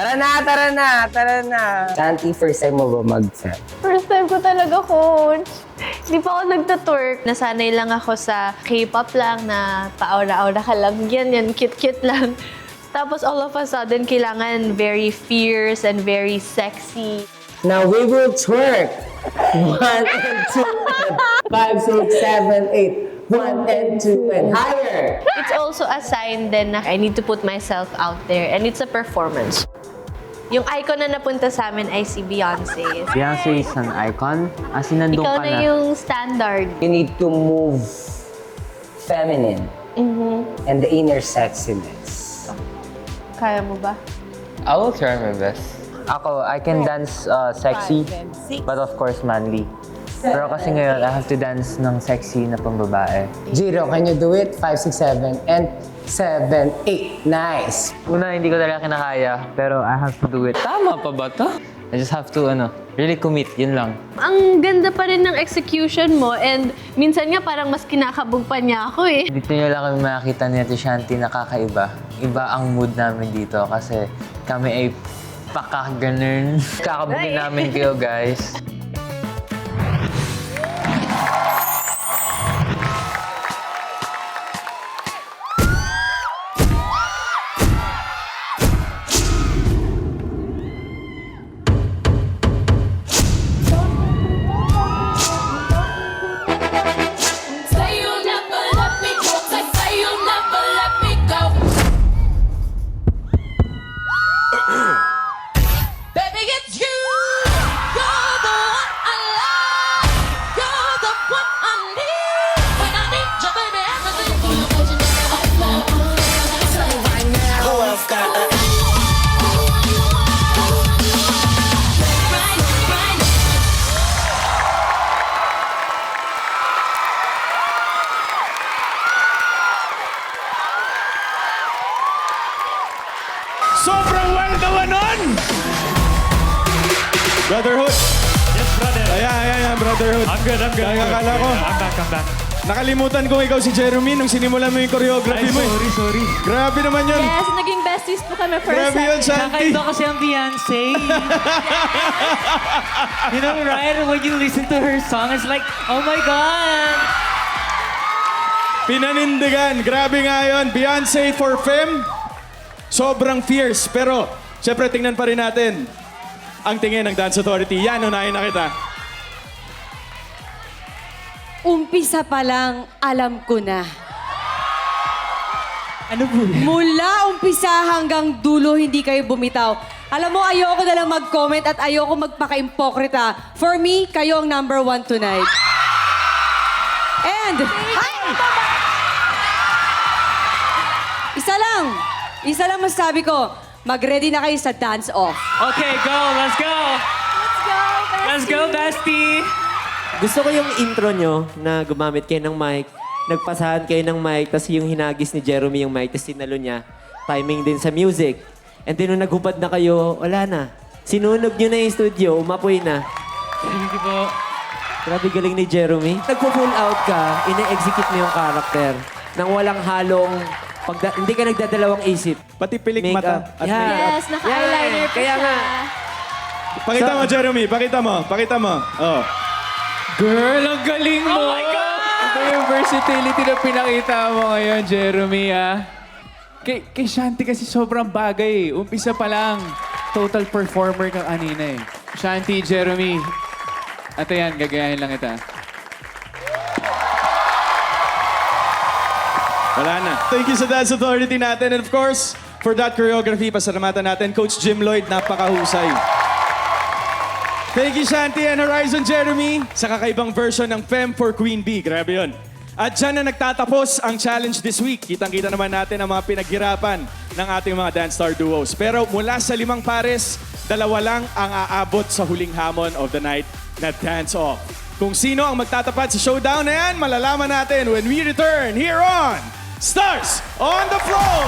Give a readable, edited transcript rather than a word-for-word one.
Tara na, tara na, tara na. Shanti, first time mo ba mag-set? First time ko talaga, coach. Hindi pa ako nagtatwerk. Nasanay lang ako sa K-pop lang na paura-aura ka lang. Yan, cute-cute lang. Tapos all of a sudden, kailangan very fierce and very sexy. Now we will twerk. 1 and 2 and 5, 6, 7, 8. 1 and 2 and higher. It's also a sign then na I need to put myself out there and it's a performance. Yung icon na napunta sa amin ay si Beyonce. Beyonce is an icon. As in, nandun Ikaw ka na na. yung standard. You need to move feminine and the inner sexiness. Kaya mo ba? I will try my best. Ako, I can dance sexy, but of course manly. Pero kasi ngayon, I have to dance ng sexy na pambabae. Jiro, can you do it? 5, 6, 7, and 7, 8. Nice. Una, hindi ko talaga kinakaya, pero I have to do it. Tama pa ba to? I just have to, really commit, yun lang. Ang ganda pa rin ng execution mo and minsan nga parang mas kinakabog pa niya ako eh. Dito nyo lang kami makakita ni Ate Shanti na kakaiba. Iba ang mood namin dito kasi kami ay pakaganon. Kakabugin namin kayo, guys. Say you'll never let me go. Say you'll never let me go. Baby, it's you. You're the one I love. You're the one I need. When I need you, baby, everything. Who else got a Sobrang wild naman nun! Brotherhood. Yes, brother. Ayan, brotherhood. I'm good. Kaya akala ko, I'm back. nakalimutan kong ikaw si Jeremy nung sinimulan mo yung choreography Ay, mo. eh. sorry. Grabe naman yun. Yes, naging besties po kami for a Grabe yun, second. Shanti. Kakaiba kasi ang Beyonce. You know, right? When you listen to her song, it's like, oh my God! Pinanindigan. Grabe nga yun. Beyonce for Femme. Sobrang fierce. Pero, syempre, tingnan pa rin natin ang tingin ng Dance Authority. Yan, unahin na kita. Umpisa pa lang, alam ko na. Ano po? Mula umpisa hanggang dulo, hindi kayo bumitaw. Alam mo, ayoko na lang mag-comment at ayoko magpaka-impokrita. For me, kayo ang number 1 tonight. And, isa lang masasabi ko, mag-ready na kayo sa dance-off. Okay, go. Let's go. Let's go, bestie. Gusto ko yung intro nyo na gumamit kayo ng mic, nagpasahan kayo ng mic, tapos yung hinagis ni Jeremy yung mic, tapos sinalo niya. Timing din sa music. And then nung naghubad na kayo, wala na. Sinunog nyo na yung studio, umapoy na. Thank you po. Grabe galing ni Jeremy. Nagpo-full out ka, ine-execute mo yung character nang walang halong, hindi ka nagdadalawang isip. Pati pilik Makeup. mata. At Yeah. makeup. Yes, naka-eyeliner pa Kaya siya. nga. Pakita mo, Jeremy. Pakita mo. Oh. Girl, ang galing mo! Oh my God! Ito yung versatility na pinakita mo ngayon, Jeremy, Kay Shanti kasi sobrang bagay. Umpisa pa lang, total performer kang kanina eh. Shanti, Jeremy. At ayan, gagayahin lang kita. Wala na. Thank you sa Dance Authority natin. And of course, for that choreography, pasalamatan natin, Coach Jim Lloyd, napakahusay. Thank you, Shanti and Horizon Jeremy, sa kakaibang version ng Femme for Queen Bee. Grabe yun. At dyan na nagtatapos ang challenge this week. Kitang-kita naman natin ang mga pinaghirapan ng ating mga Dance Star duos. Pero mula sa 5 pares, 2 lang ang aabot sa huling hamon of the night na Dance Off. Kung sino ang magtatapat sa showdown na yan, malalaman natin when we return here on Stars on the Floor!